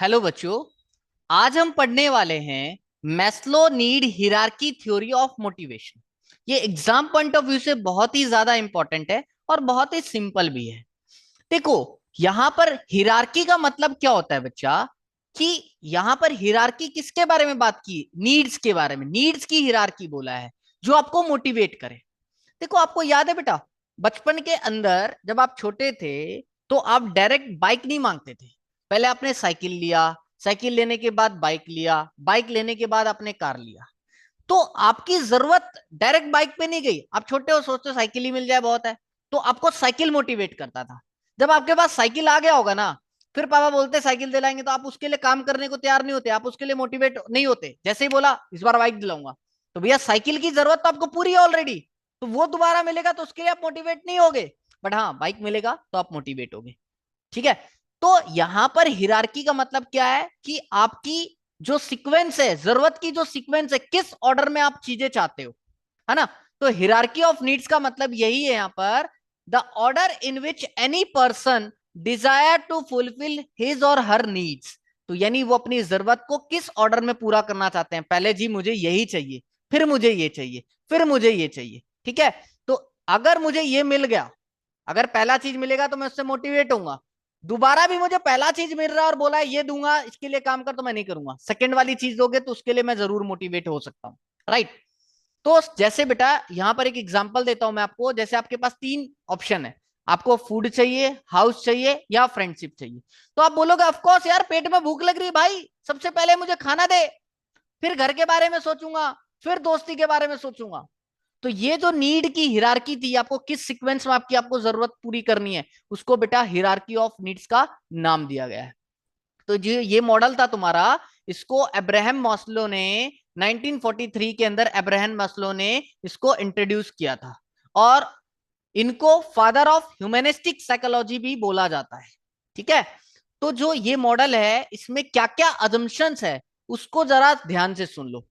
Hello बच्चों। आज हम पढ़ने वाले हैं Maslow need hierarchy theory of motivation. ये एग्जाम पॉइंट ऑफ व्यू से बहुत ही ज्यादा इंपॉर्टेंट है और बहुत ही सिंपल भी है। देखो, यहां पर हिरार्की का मतलब क्या होता है बच्चा, कि यहां पर हिरार्की किसके बारे में बात की? नीड्स के बारे में। नीड्स की हिरार्की बोला है जो आपको मोटिवेट करे। देखो, आपको याद है बेटा, बचपन के अंदर जब आप छोटे थे तो आप डायरेक्ट बाइक नहीं मांगते थे। पहले आपने साइकिल लिया, साइकिल लेने के बाद बाइक लिया, बाइक लेने के बाद आपने कार लिया। तो आपकी जरूरत डायरेक्ट बाइक पे नहीं गई। आप छोटे हो, सोचते हो साइकिल ही मिल जाए बहुत है, तो आपको साइकिल मोटिवेट करता था। जब आपके पास साइकिल आ गया होगा ना, फिर पापा बोलते साइकिल दिलाएंगे, तो आप उसके लिए काम करने को तैयार नहीं होते, आप उसके लिए मोटिवेट नहीं होते। जैसे ही बोला इस बार बाइक दिलाऊंगा, तो भैया साइकिल की जरूरत तो आपको पूरी है ऑलरेडी, तो वो दोबारा मिलेगा तो उसके लिए आप मोटिवेट नहीं होगे। बट हाँ, बाइक मिलेगा तो आप मोटिवेट होगे। ठीक है। तो यहां पर हिरार्की का मतलब क्या है कि आपकी जो सीक्वेंस है, जरूरत की जो सीक्वेंस है, किस ऑर्डर में आप चीजें चाहते हो, है ना। तो हिरार्की ऑफ नीड्स का मतलब यही है यहां पर, the order in which any person desire to fulfil his और हर नीड्स। तो यानी वो अपनी जरूरत को किस ऑर्डर में पूरा करना चाहते हैं। पहले जी मुझे यही चाहिए, फिर मुझे ये चाहिए, फिर मुझे ये चाहिए। ठीक है। तो अगर मुझे ये मिल गया, अगर पहला चीज मिलेगा तो मैं उससे मोटिवेट होऊंगा। दोबारा भी मुझे पहला चीज मिल रहा है और बोला है ये दूंगा, इसके लिए काम कर, तो मैं नहीं करूंगा। सेकंड वाली चीज दोगे तो उसके लिए मैं जरूर मोटिवेट हो सकता हूँ। राइट। तो जैसे बेटा यहां पर एक एग्जांपल देता हूं मैं आपको। जैसे आपके पास तीन ऑप्शन है, आपको फूड चाहिए, हाउस चाहिए या फ्रेंडशिप चाहिए। तो आप बोलोगे ऑफ कोर्स यार, पेट में भूख लग रही है भाई, सबसे पहले मुझे खाना दे, फिर घर के बारे में सोचूंगा, फिर दोस्ती के बारे में सोचूंगा। तो ये जो नीड की हिरार्की थी, आपको किस सीक्वेंस में आपकी आपको जरूरत पूरी करनी है, उसको बेटा हिरार्की ऑफ नीड्स का नाम दिया गया है। तो जो ये मॉडल था तुम्हारा, इसको अब्राहम मास्लो ने 1943 के अंदर अब्राहम मास्लो ने इसको इंट्रोड्यूस किया था। और इनको फादर ऑफ ह्यूमैनिस्टिक साइकोलॉजी भी बोला जाता है। ठीक है। तो जो ये मॉडल है, इसमें क्या क्या अजम्पशंस है उसको जरा ध्यान से सुन लो।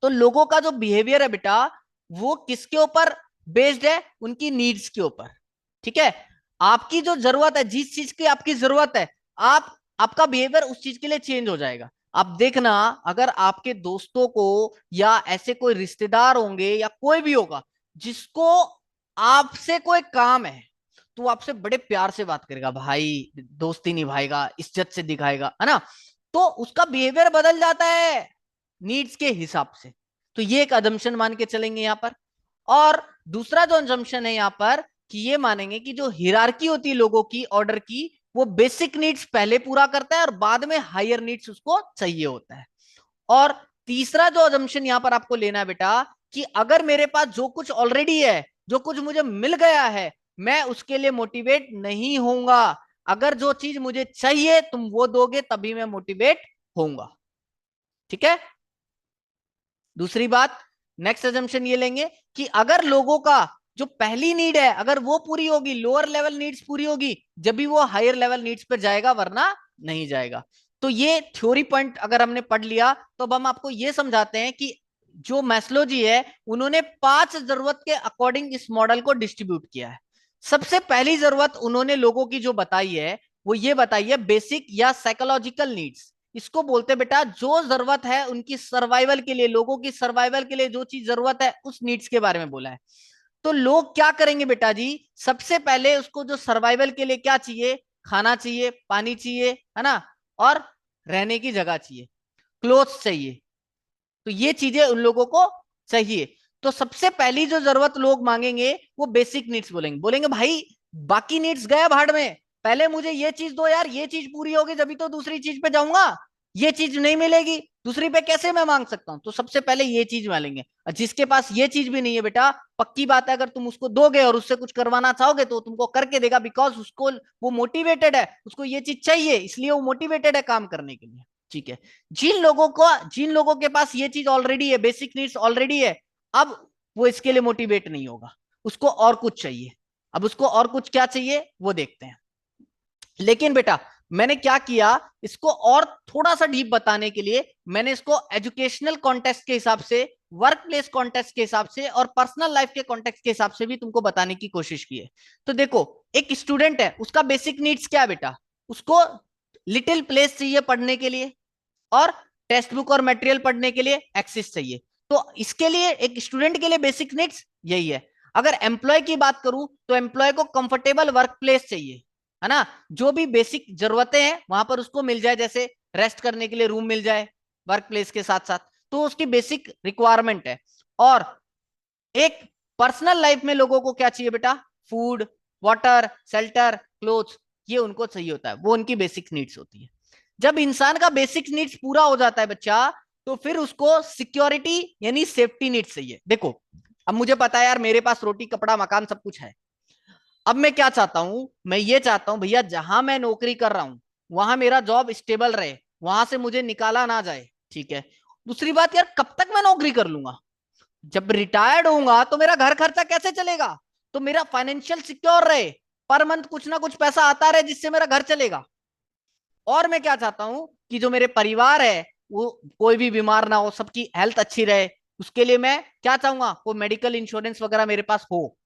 तो लोगों का जो बिहेवियर है बेटा, वो किसके ऊपर बेस्ड है? उनकी नीड्स के ऊपर। ठीक है। आपकी जो जरूरत है, जिस चीज की आपकी जरूरत है, आप आपका बिहेवियर उस चीज के लिए चेंज हो जाएगा। आप देखना, अगर आपके दोस्तों को या ऐसे कोई रिश्तेदार होंगे या कोई भी होगा जिसको आपसे कोई काम है, तो वो आपसे बड़े प्यार से बात करेगा, भाई दोस्ती निभाएगा, इज्जत से दिखाएगा, है ना। तो उसका बिहेवियर बदल जाता है नीड्स के हिसाब से। तो ये एक अजम्पशन मान के चलेंगे यहां पर। और दूसरा जो अजम्पशन है यहां पर, कि ये मानेंगे कि जो हिरार्की होती है लोगों की ऑर्डर की, वो बेसिक नीड्स पहले पूरा करता है और बाद में हायर नीड्स उसको चाहिए होता है। और तीसरा जो अजम्पशन यहां पर आपको लेना है बेटा, कि अगर मेरे पास जो कुछ ऑलरेडी है, जो कुछ मुझे मिल गया है, मैं उसके लिए मोटिवेट नहीं होऊंगा। अगर जो चीज मुझे चाहिए तुम वो दोगे तभी मैं मोटिवेट होऊंगा। ठीक है। दूसरी बात, नेक्स्ट अजम्पशन ये लेंगे कि अगर लोगों का जो पहली नीड है, अगर वो पूरी होगी, लोअर लेवल नीड्स पूरी होगी, जब भी वो हायर लेवल नीड्स पर जाएगा, वरना नहीं जाएगा। तो ये थ्योरी पॉइंट अगर हमने पढ़ लिया, तो अब हम आपको ये समझाते हैं कि जो मैस्लो जी है, उन्होंने 5 जरूरत के अकॉर्डिंग इस मॉडल को डिस्ट्रीब्यूट किया है। सबसे पहली जरूरत उन्होंने लोगों की जो बताई है, वो ये बताई है बेसिक या साइकोलॉजिकल नीड्स। इसको बोलते बेटा जो जरूरत है उनकी सर्वाइवल के लिए, लोगों की सर्वाइवल के लिए जो चीज जरूरत है, उस नीड्स के बारे में बोला है। तो लोग क्या करेंगे बेटा जी, सबसे पहले उसको जो सर्वाइवल के लिए क्या चाहिए, खाना चाहिए, पानी चाहिए, है ना, और रहने की जगह चाहिए, क्लोथ्स चाहिए। तो ये चीजें उन लोगों को चाहिए। तो सबसे पहली जो जरूरत लोग मांगेंगे वो बेसिक नीड्स बोलेंगे। बोलेंगे भाई बाकी नीड्स गया भाड़ में, पहले मुझे ये चीज दो यार, ये चीज पूरी होगी जब तो दूसरी चीज पे जाऊंगा। ये चीज नहीं मिलेगी, दूसरी पे कैसे मैं मांग सकता हूं? तो सबसे पहले ये चीज मांगेंगे। और जिसके पास ये चीज भी नहीं है बेटा, पक्की बात है, अगर तुम उसको दोगे और उससे कुछ करवाना चाहोगे तो तुमको करके देगा, बिकॉज उसको वो मोटिवेटेड है, उसको ये चीज चाहिए, इसलिए वो मोटिवेटेड है काम करने के लिए। ठीक है। जिन लोगों के पास ये चीज ऑलरेडी है, बेसिक नीड्स ऑलरेडी है, अब वो इसके लिए मोटिवेट नहीं होगा, उसको और कुछ चाहिए। अब उसको और कुछ क्या चाहिए वो देखते हैं। लेकिन बेटा मैंने क्या किया, इसको और थोड़ा सा डीप बताने के लिए मैंने इसको एजुकेशनल कॉन्टेक्स्ट के हिसाब से, वर्क प्लेस कॉन्टेक्स्ट के हिसाब से और पर्सनल लाइफ के कॉन्टेक्स्ट के हिसाब से भी तुमको बताने की कोशिश की है। तो देखो, एक स्टूडेंट है, उसका बेसिक नीड्स क्या है बेटा? उसको लिटिल प्लेस चाहिए पढ़ने के लिए, और टेक्स्ट बुक और मटेरियल पढ़ने के लिए एक्सेस चाहिए। तो इसके लिए एक स्टूडेंट के लिए बेसिक नीड्स यही है। अगर एम्प्लॉय की बात करूं तो एम्प्लॉय को कंफर्टेबल वर्क प्लेस चाहिए, है ना, जो भी बेसिक जरूरतें हैं वहां पर उसको मिल जाए, जैसे रेस्ट करने के लिए रूम मिल जाए वर्क प्लेस के साथ साथ, तो उसकी बेसिक रिक्वायरमेंट है। और एक पर्सनल लाइफ में लोगों को क्या चाहिए बेटा? फूड, वाटर, शेल्टर, क्लोथ्स, ये उनको चाहिए होता है, वो उनकी बेसिक नीड्स होती है। जब इंसान का बेसिक नीड्स पूरा हो जाता है बच्चा, तो फिर उसको सिक्योरिटी यानी सेफ्टी नीड्स चाहिए। देखो, अब मुझे पता है यार, मेरे पास रोटी कपड़ा मकान सब कुछ है। अब मैं क्या चाहता हूं? मैं ये चाहता हूं भैया, जहां मैं नौकरी कर रहा हूं वहां मेरा जॉब स्टेबल रहे, वहां से मुझे निकाला ना जाए, ठीक है। दूसरी बात यार, कब तक मैं नौकरी कर लूंगा? जब रिटायर्ड होऊंगा तो मेरा घर खर्चा कैसे चलेगा? तो मेरा फाइनेंशियल सिक्योर रहे, पर मंथ कुछ ना कुछ पैसा आता रहे जिससे मेरा घर चलेगा। और मैं क्या चाहता हूं कि जो मेरे परिवार है वो कोई भी बीमार ना हो, सबकी हेल्थ अच्छी रहे। उसके लिए मैं क्या चाहूंगा? वो मेडिकल इंश्योरेंस वगैरह मेरे पास हो।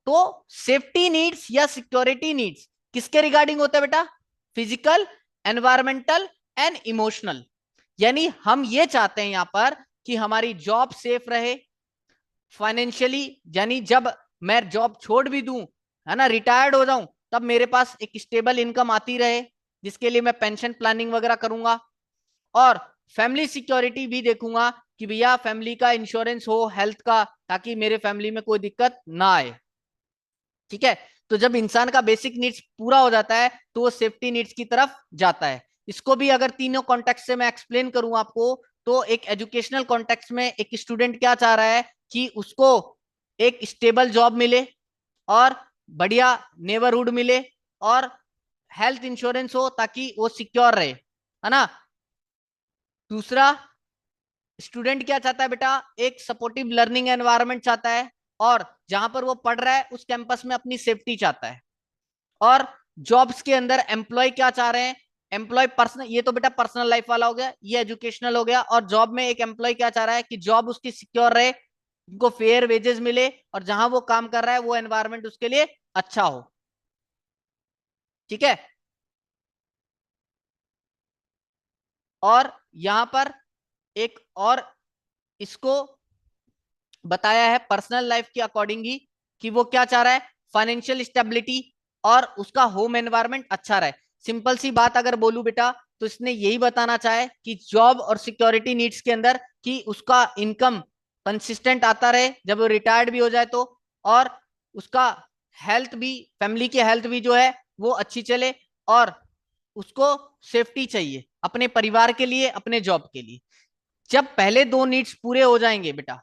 तो सेफ्टी नीड्स या सिक्योरिटी नीड्स किसके रिगार्डिंग होता है बेटा? Physical, environmental and emotional. यानी हम ये चाहते हैं यहां पर कि हमारी जॉब सेफ रहे, फाइनेंशियली, यानी जब मैं जॉब छोड़ भी दूं, है ना, रिटायर्ड हो जाऊं, तब मेरे पास एक स्टेबल इनकम आती रहे, जिसके लिए मैं पेंशन प्लानिंग वगैरह करूंगा। और फैमिली सिक्योरिटी भी देखूंगा कि भैया फैमिली का इंश्योरेंस हो हेल्थ का, ताकि मेरे फैमिली में कोई दिक्कत ना आए। ठीक है। तो जब इंसान का बेसिक नीड्स पूरा हो जाता है तो वो सेफ्टी नीड्स की तरफ जाता है। इसको भी अगर तीनों कॉन्टेक्स्ट से मैं एक्सप्लेन करूं आपको, तो एक एजुकेशनल कॉन्टेक्स्ट में एक स्टूडेंट क्या चाह रहा है कि उसको एक स्टेबल जॉब मिले, और बढ़िया नेबरहुड मिले, और हेल्थ इंश्योरेंस हो ताकि वो सिक्योर रहे, है ना। दूसरा, स्टूडेंट क्या चाहता है बेटा? एक सपोर्टिव लर्निंग एनवायरनमेंट चाहता है, और जहां पर वो पढ़ रहा है उस कैंपस में अपनी सेफ्टी चाहता है। और जॉब्स के अंदर एम्प्लॉय क्या चाह रहे हैं? एम्प्लॉय पर्सनल, ये तो बेटा पर्सनल लाइफ वाला हो गया, ये एजुकेशनल हो गया। और जॉब में एक एम्प्लॉय क्या चाह रहा है कि जॉब उसकी सिक्योर रहे, उनको फेयर वेजेस मिले, और जहां वो काम कर रहा है वो एनवायरनमेंट उसके लिए अच्छा हो। ठीक है। और यहां पर एक और इसको बताया है पर्सनल लाइफ के अकॉर्डिंग ही, कि वो क्या चाह रहा है? फाइनेंशियल स्टेबिलिटी, और उसका होम एनवायरनमेंट अच्छा रहे। सिंपल सी बात अगर बोलूं बेटा, तो इसने यही बताना चाहे कि जॉब और सिक्योरिटी नीड्स के अंदर कि उसका इनकम कंसिस्टेंट आता रहे जब वो रिटायर्ड भी हो जाए तो, और उसका हेल्थ भी, फैमिली की हेल्थ भी जो है वो अच्छी चले, और उसको सेफ्टी चाहिए अपने परिवार के लिए, अपने जॉब के लिए। जब पहले दो नीड्स पूरे हो जाएंगे बेटा,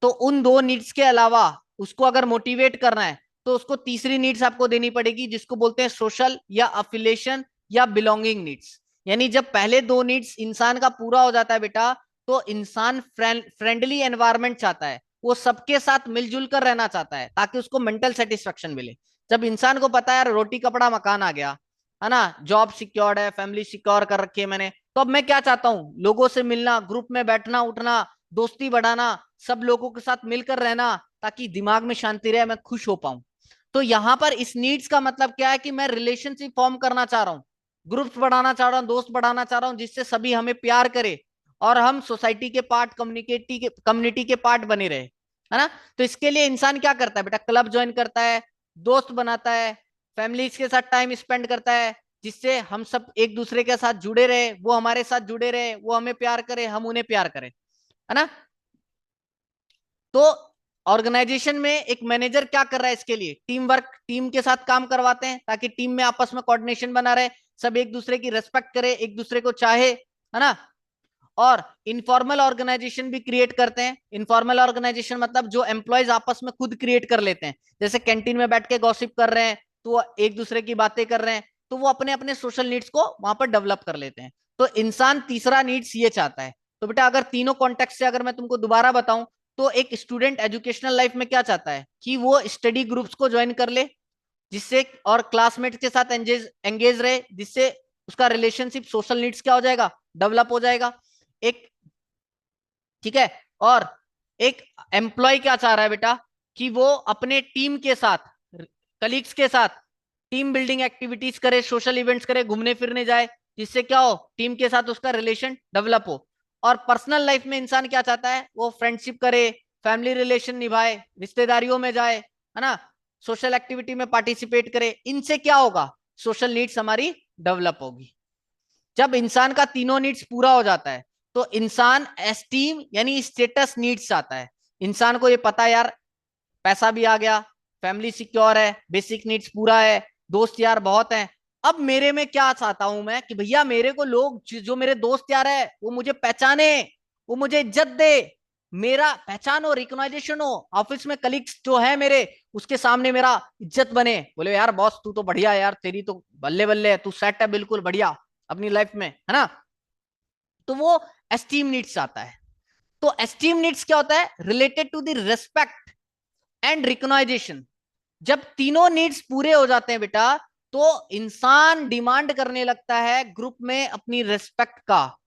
तो उन दो नीड्स के अलावा उसको अगर मोटिवेट करना है तो उसको तीसरी नीड्स आपको देनी पड़ेगी, जिसको बोलते हैं सोशल या अफिलिएशन या बिलोंगिंग नीड्स। यानी जब पहले दो नीड्स इंसान का पूरा हो जाता है बेटा, तो इंसान फ्रेंडली एनवायरनमेंट चाहता है, वो सबके साथ मिलजुल कर रहना चाहता है ताकि उसको मेंटल सेटिस्फेक्शन मिले। जब इंसान को पता है रोटी कपड़ा मकान आ गया, है ना, जॉब सिक्योर्ड है, फैमिली सिक्योर कर रखी है मैंने, तो अब मैं क्या चाहता हूँ? लोगों से मिलना, ग्रुप में बैठना उठना, दोस्ती बढ़ाना, सब लोगों के साथ मिलकर रहना, ताकि दिमाग में शांति रहे, मैं खुश हो पाऊं। तो यहां पर इस नीड्स का मतलब क्या है कि मैं रिलेशनशिप फॉर्म करना चाह रहा हूँ, ग्रुप्स बढ़ाना चाह रहा हूँ, दोस्त बढ़ाना चाह रहा हूँ, जिससे सभी हमें प्यार करे, और हम सोसाइटी के पार्ट, कम्युनिटी के पार्ट बने रहे, है ना। तो इसके लिए इंसान क्या करता है बेटा? क्लब ज्वाइन करता है, दोस्त बनाता है, फैमिलीज के साथ टाइम स्पेंड करता है, जिससे हम सब एक दूसरे के साथ जुड़े रहे, वो हमारे साथ जुड़े रहे, वो हमें प्यार करे, हम उन्हें प्यार करें, है ना। तो ऑर्गेनाइजेशन में एक मैनेजर क्या कर रहा है? इसके लिए टीम वर्क, टीम के साथ काम करवाते हैं ताकि टीम में आपस में कोऑर्डिनेशन बना रहे, सब एक दूसरे की रेस्पेक्ट करे, एक दूसरे को चाहे, है ना। और इनफॉर्मल ऑर्गेनाइजेशन भी क्रिएट करते हैं। इनफॉर्मल ऑर्गेनाइजेशन मतलब जो एम्प्लॉयज आपस में खुद क्रिएट कर लेते हैं, जैसे कैंटीन में बैठ के गॉसिप कर रहे हैं, तो वो एक दूसरे की बातें कर रहे हैं, तो वो अपने अपने सोशल नीड्स को वहां पर डेवलप कर लेते हैं। तो इंसान तीसरा नीड्स ये चाहता है। तो बेटा अगर तीनों कॉन्टेक्स्ट से अगर मैं तुमको दोबारा बताऊं, तो एक स्टूडेंट एजुकेशनल लाइफ में क्या चाहता है कि वो स्टडी ग्रुप्स को ज्वाइन कर ले, जिससे और क्लासमेट के साथ एंगेज एंगेज रहे, जिससे उसका रिलेशनशिप सोशल नीड्स क्या हो जाएगा? डेवलप हो जाएगा। एक, ठीक है। और एक एम्प्लॉय क्या चाह रहा है बेटा? कि वो अपने टीम के साथ, कलीग्स के साथ टीम बिल्डिंग एक्टिविटीज करे, सोशल इवेंट्स करे, घूमने फिरने जाए, जिससे क्या हो, टीम के साथ उसका रिलेशन डेवलप हो। और पर्सनल लाइफ में इंसान क्या चाहता है, वो फ्रेंडशिप करे, फैमिली रिलेशन निभाए, रिश्तेदारियों में जाए, है ना, सोशल एक्टिविटी में पार्टिसिपेट करे। इनसे क्या होगा, सोशल नीड्स हमारी डेवलप होगी। जब इंसान का तीनों नीड्स पूरा हो जाता है तो इंसान एस्टीम यानी स्टेटस नीड्स आता है। इंसान को ये पता है यार, पैसा भी आ गया, फैमिली सिक्योर है, बेसिक नीड्स पूरा है, दोस्त यार बहुत हैं। अब मेरे में क्या चाहता हूं मैं कि भैया मेरे को लोग जो मेरे दोस्त यार है वो मुझे पहचाने, वो मुझे इज्जत दे, मेरा पहचान हो, रिकॉग्नाइजेशन हो, ऑफिस में कलीग्स जो है मेरे उसके सामने मेरा इज्जत बने, बोले यार बॉस तू तो बढ़िया यार, तेरी तो बल्ले बल्ले है, तू सेट है बिल्कुल बढ़िया अपनी लाइफ में, है ना। तो वो एस्टीम नीड्स आता है। तो एस्टीम नीड्स क्या होता है, related to the respect and recognition. जब तीनों नीड्स पूरे हो जाते हैं बेटा, तो इंसान डिमांड करने लगता है ग्रुप में अपनी रिस्पेक्ट का।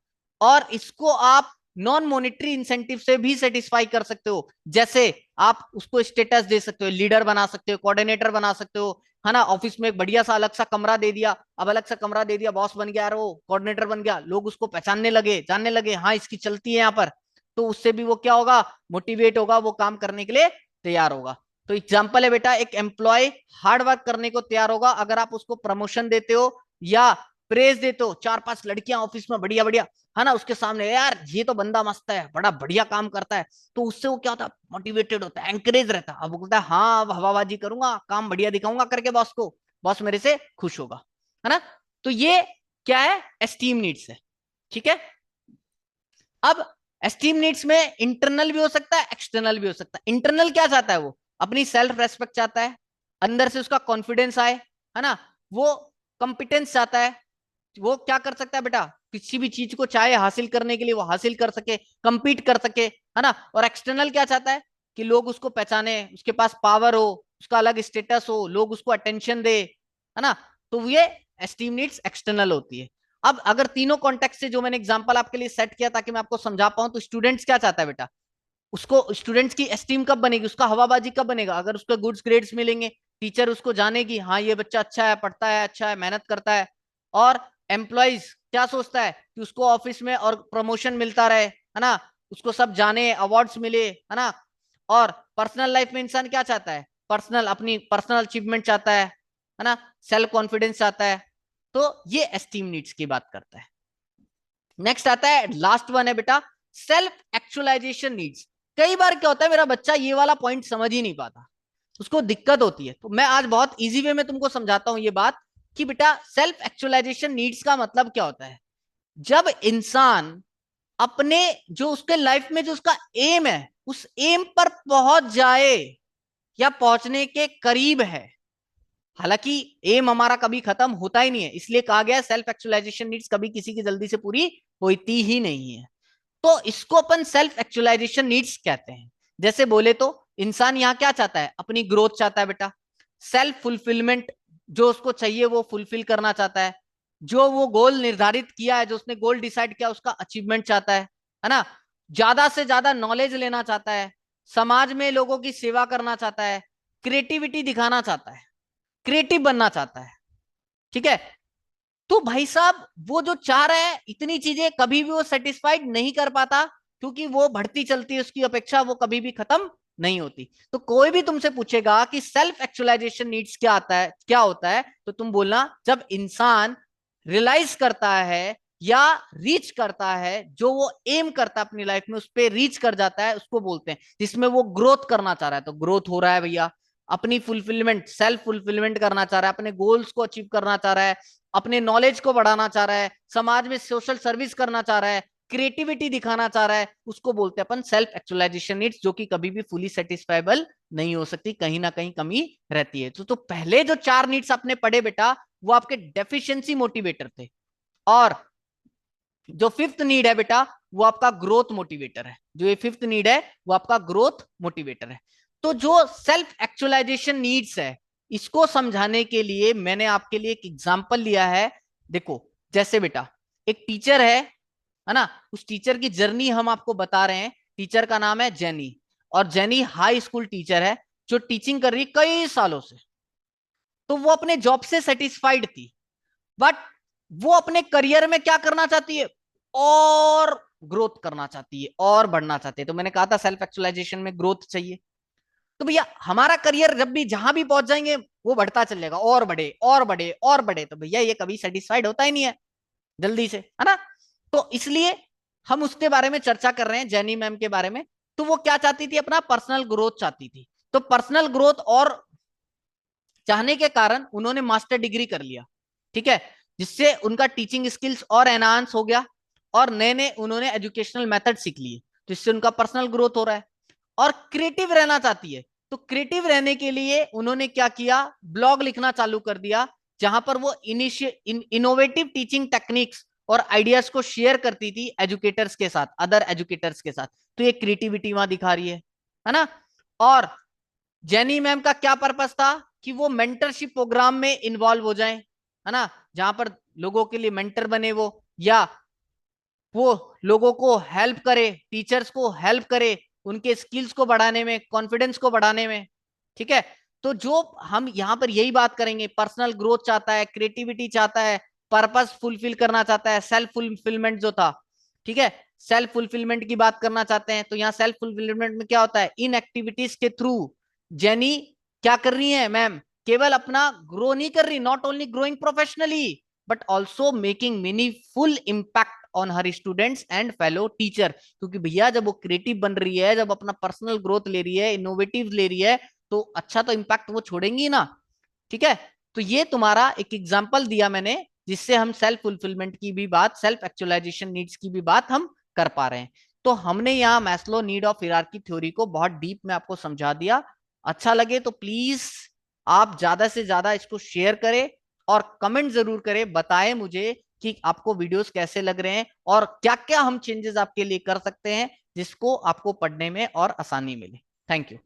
और इसको आप नॉन मॉनिटरी इंसेंटिव से भी सेटिस्फाई कर सकते हो। जैसे आप उसको स्टेटस दे सकते हो, लीडर बना सकते हो, कोऑर्डिनेटर बना सकते हो, है ना। ऑफिस में एक बढ़िया सा अलग सा कमरा दे दिया, अब अलग सा कमरा दे दिया, बॉस बन गया यार, वो कोऑर्डिनेटर बन गया, लोग उसको पहचानने लगे, जानने लगे, हाँ इसकी चलती है यहाँ पर। तो उससे भी वो क्या होगा, मोटिवेट होगा, वो काम करने के लिए तैयार होगा। तो एग्जाम्पल है बेटा, एक एम्प्लॉय हार्ड वर्क करने को तैयार होगा अगर आप उसको प्रमोशन देते हो या प्रेज देते हो। चार पांच लड़कियां ऑफिस में बढ़िया बढ़िया, है ना, उसके सामने यार ये तो बंदा मस्त है, बड़ा बढ़िया काम करता है, तो उससे वो क्या होता है, मोटिवेटेड होता है, एंकरेज रहता है। अब वो बोलता है हाँ अब हवाबाजी करूंगा, काम बढ़िया दिखाऊंगा करके बॉस को, बॉस मेरे से खुश होगा, है ना। तो ये क्या है, एस्टीम नीड्स है। ठीक है। अब एस्टीम नीड्स में इंटरनल भी हो सकता है, एक्सटर्नल भी हो सकता है। इंटरनल क्या चाहता है, वो अपनी सेल्फ रेस्पेक्ट चाहता है, अंदर से उसका कॉन्फिडेंस आए, है ना, वो कंपिटेंस चाहता है, वो क्या कर सकता है बेटा, किसी भी चीज को चाहे हासिल करने के लिए वो हासिल कर सके, compete कर सके, है ना। और एक्सटर्नल क्या चाहता है कि लोग उसको पहचाने, उसके पास पावर हो, उसका अलग स्टेटस हो, लोग उसको अटेंशन दे, है ना। तो ये एस्टीम नीड्स एक्सटर्नल होती है। अब अगर तीनों कॉन्टेक्स्ट से जो मैंने एग्जांपल आपके लिए सेट किया ताकि मैं आपको समझा पाऊं, तो स्टूडेंट्स क्या चाहता है बेटा, उसको स्टूडेंट्स की एस्टीम कब बनेगी, उसका हवाबाजी कब बनेगा, अगर उसको गुड्स ग्रेड्स मिलेंगे, टीचर उसको जानेगी हाँ ये बच्चा अच्छा है, पढ़ता है, अच्छा है, मेहनत करता है। और एम्प्लॉइज क्या सोचता है कि उसको ऑफिस में और प्रमोशन मिलता रहे, है ना, उसको सब जाने, अवार्ड्स मिले, है ना। और पर्सनल लाइफ में इंसान क्या चाहता है, पर्सनल अपनी पर्सनल अचीवमेंट चाहता है ना, सेल्फ कॉन्फिडेंस चाहता है। तो ये एस्टीम नीड्स की बात करता है। नेक्स्ट आता है, लास्ट वन है बेटा, सेल्फ एक्चुअलाइजेशन नीड्स। कई बार क्या होता है, मेरा बच्चा ये वाला पॉइंट समझ ही नहीं पाता, उसको दिक्कत होती है, तो मैं आज बहुत इजी वे में तुमको समझाता हूं ये बात कि बेटा सेल्फ एक्चुअलाइजेशन नीड्स का मतलब क्या होता है। जब इंसान अपने जो उसके लाइफ में जो उसका एम है उस एम पर पहुंच जाए या पहुंचने के करीब है, हालांकि एम हमारा कभी खत्म होता ही नहीं है, इसलिए कहा गया है सेल्फ एक्चुअलाइजेशन नीड्स कभी किसी की जल्दी से पूरी होती ही नहीं है। तो इसको अपन सेल्फ एक्चुअलाइजेशन नीड्स कहते हैं। जैसे बोले तो इंसान यहाँ क्या चाहता है, अपनी ग्रोथ चाहता है बेटा, सेल्फ फुलफिलमेंट जो उसको चाहिए वो फुलफिल करना चाहता है, जो वो गोल निर्धारित किया है, जो उसने गोल डिसाइड किया उसका अचीवमेंट चाहता है ना, ज्यादा से ज्यादा नॉलेज लेना चाहता है, समाज में लोगों की सेवा करना चाहता है, क्रिएटिविटी दिखाना चाहता है, क्रिएटिव बनना चाहता है। ठीक है। तो भाई साहब वो जो चाह रहा है इतनी चीजें कभी भी वो सेटिस्फाइड नहीं कर पाता, क्योंकि वो बढ़ती चलती है, उसकी अपेक्षा वो कभी भी खत्म नहीं होती। तो कोई भी तुमसे पूछेगा कि सेल्फ एक्चुअलाइजेशन नीड्स क्या आता है, क्या होता है, तो तुम बोलना जब इंसान रियलाइज करता है या रीच करता है, जो वो एम करता है अपनी लाइफ में उस पर रीच कर जाता है, उसको बोलते हैं। जिसमें वो ग्रोथ करना चाह रहा है, तो ग्रोथ हो रहा है भैया, अपनी फुलफिलमेंट सेल्फ फुलफिलमेंट करना चाह रहा है, अपने गोल्स को अचीव करना चाह रहा है, अपने नॉलेज को बढ़ाना चाह रहा है, समाज में सोशल सर्विस करना चाह रहा है, क्रिएटिविटी दिखाना चाह रहा है, उसको बोलते हैं अपन सेल्फ एक्चुअलाइजेशन नीड्स, जो कि कभी भी फुली सेटिस्फाइबल नहीं हो सकती, कहीं ना कहीं कमी रहती है। तो पहले जो चार नीड्स आपने पढ़े बेटा वो आपके डेफिशिएंसी मोटिवेटर थे, और जो फिफ्थ नीड है बेटा वो आपका ग्रोथ मोटिवेटर है। जो ये फिफ्थ नीड है वो आपका ग्रोथ मोटिवेटर है। तो जो सेल्फ एक्चुअलाइजेशन नीड्स है इसको समझाने के लिए मैंने आपके लिए एक एग्जांपल लिया है। देखो जैसे बेटा एक टीचर है ना, उस टीचर की जर्नी हम आपको बता रहे हैं। टीचर का नाम है जेनी, और जेनी हाई स्कूल टीचर है जो टीचिंग कर रही कई सालों से। तो वो अपने जॉब से सेटिस्फाइड थी, बट वो अपने करियर में क्या करना चाहती है, और ग्रोथ करना चाहती है, और बढ़ना चाहती है। तो मैंने कहा था सेल्फ एक्चुअलाइजेशन में ग्रोथ चाहिए। तो भैया हमारा करियर जब भी जहां भी पहुंच जाएंगे वो बढ़ता चलेगा, और बढ़े और बढ़े और बढ़े, तो भैया ये कभी सेटिस्फाइड होता ही नहीं है जल्दी से, है ना। तो इसलिए हम उसके बारे में चर्चा कर रहे हैं, जेनी मैम के बारे में। तो वो क्या चाहती थी, अपना पर्सनल ग्रोथ चाहती थी। तो पर्सनल ग्रोथ और चाहने के कारण उन्होंने मास्टर डिग्री कर लिया, ठीक है, जिससे उनका टीचिंग स्किल्स और एनहांस हो गया, और नए नए उन्होंने एजुकेशनल मेथड सीख लिए, तो इससे उनका पर्सनल ग्रोथ हो रहा है। और क्रिएटिव रहना चाहती है, तो क्रिएटिव रहने के लिए उन्होंने क्या किया, ब्लॉग लिखना चालू कर दिया, जहां पर वो इनोवेटिव टीचिंग टेक्निक्स और आइडियाज को शेयर करती थी एजुकेटर्स के साथ, अदर एजुकेटर्स के साथ। तो ये क्रिएटिविटी वहां दिखा रही है ना। और जेनी मैम का क्या पर्पस था, कि वो मेंटरशिप प्रोग्राम में इन्वॉल्व हो जाएं, है ना, जहां पर लोगों के लिए मेंटर बने वो, या वो लोगों को हेल्प करे, टीचर्स को हेल्प करे, उनके स्किल्स को बढ़ाने में, कॉन्फिडेंस को बढ़ाने में, ठीक है। तो जो हम यहाँ पर यही बात करेंगे, पर्सनल ग्रोथ चाहता है, क्रिएटिविटी चाहता है, पर्पस फुलफिल करना चाहता है, सेल्फ फुलफिलमेंट जो था, ठीक है, सेल्फ फुलफिलमेंट की बात करना चाहते हैं। तो यहाँ सेल्फ फुलफिलमेंट में क्या होता है, इन एक्टिविटीज के थ्रू जेनी क्या कर रही है मैम, केवल अपना ग्रो नहीं कर रही, not only growing professionally, but also making meaningful impact on her students and fellow teacher. क्योंकि भैया जब वो क्रिएटिव बन रही है, जब अपना पर्सनल ग्रोथ ले रही है, इनोवेटिव ले रही है, तो अच्छा तो इम्पैक्ट वो छोड़ेंगी ना, ठीक है। तो ये तुम्हारा एक एग्जाम्पल दिया मैंने, जिससे हम सेल्फ फुलफिलमेंट की भी बात, सेल्फ एक्चुअलाइजेशन नीड्स की भी बात हम कर पा रहे हैं। तो हमने यहाँ Maslow need of hierarchy theory को बहुत डीप में आपको समझा दिया। अच्छा लगे तो प्लीज आप ज्यादा से ज्यादा इसको शेयर करें, और कमेंट जरूर करें, बताएं मुझे कि आपको वीडियोस कैसे लग रहे हैं, और क्या क्या हम चेंजेस आपके लिए कर सकते हैं जिसको आपको पढ़ने में और आसानी मिले। Thank you.